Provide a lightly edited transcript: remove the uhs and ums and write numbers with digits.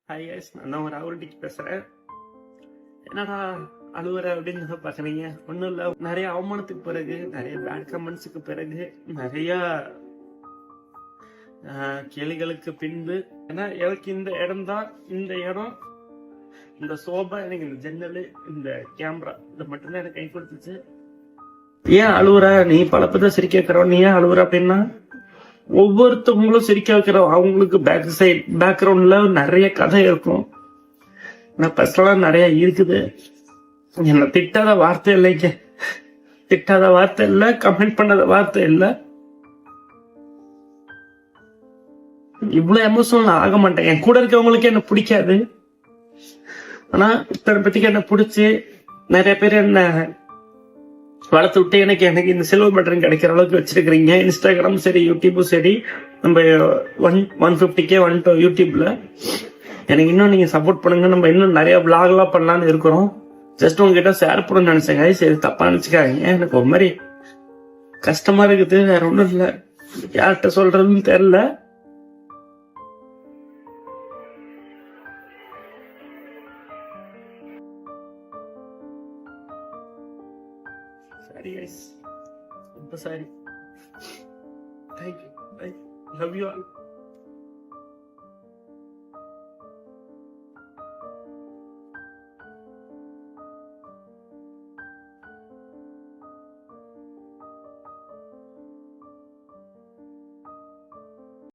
Hi guys, நான் தான் ராகுல் டிக் பேசுகிறேன். என்னடா அழுவுற அப்படின்னு பார்க்குறீங்க? ஒன்றும் இல்லை, நிறைய அவமானத்துக்கு பிறகு, நிறைய பேட் கமெண்ட்ஸுக்கு பிறகு, நிறைய கேள்விகளுக்கு பின்பு, ஏன்னா எனக்கு இந்த இடம் தான், இந்த இடம், இந்த சோபா, எனக்கு இந்த ஜன்னல், இந்த கேமரா, இதை மட்டும்தான் எனக்கு கை கொடுத்துச்சு. ஏன் அழுவுற? நீ பழப்பதான் சிரிக்க வைக்கிறோம், நீ ஏன் அழுவுற அப்படின்னா, ஒவ்வொருத்தவங்களும் சிரிக்க வைக்கிறோம். அவங்களுக்கு பேக்ரவுண்ட்ல நிறைய கதை இருக்கும். நான் பர்சனலா நிறைய இருக்குது. என்ன திட்டாத வார்த்தை இல்லைங்க, திட்டாத வார்த்தை இல்ல, கமெண்ட் பண்ணாத வார்த்தை இல்ல. இவ்வளவு எமோஷனல் ஆக மாட்டேன். என் கூட இருக்கவங்களுக்கு என்ன பிடிக்காது, ஆனா இத்தனை பத்திக்கு என்ன பிடிச்சி நிறைய பேர் என்ன வளர்த்து விட்டு எனக்கு இந்த சில்வர் பட்டன் கிடைக்கிற அளவுக்கு வச்சிருக்கிறீங்க. இன்ஸ்டாகிராம் சரி, யூடியூபும் சரி. நம்ம 150K வந்துட்டோம் யூடியூப்ல. எனக்கு இன்னும் நீங்க சப்போர்ட் பண்ணுங்க. நம்ம இன்னும் நிறைய விளாக்லாம் பண்ணலான்னு இருக்கிறோம். ஜஸ்ட் உங்ககிட்ட ஷேர் பண்ணணும்னு நினைச்சேங்க. சரி, தப்பா நினைச்சுக்காதீங்க. எனக்கு ஒரு மாதிரி கஷ்டமா இருக்குது, வேற ஒன்றும் இல்லை. யார்கிட்ட சொல்றதுன்னு தெரியல. Sorry guys, ரொம்ப sorry. Thank you. I love you all.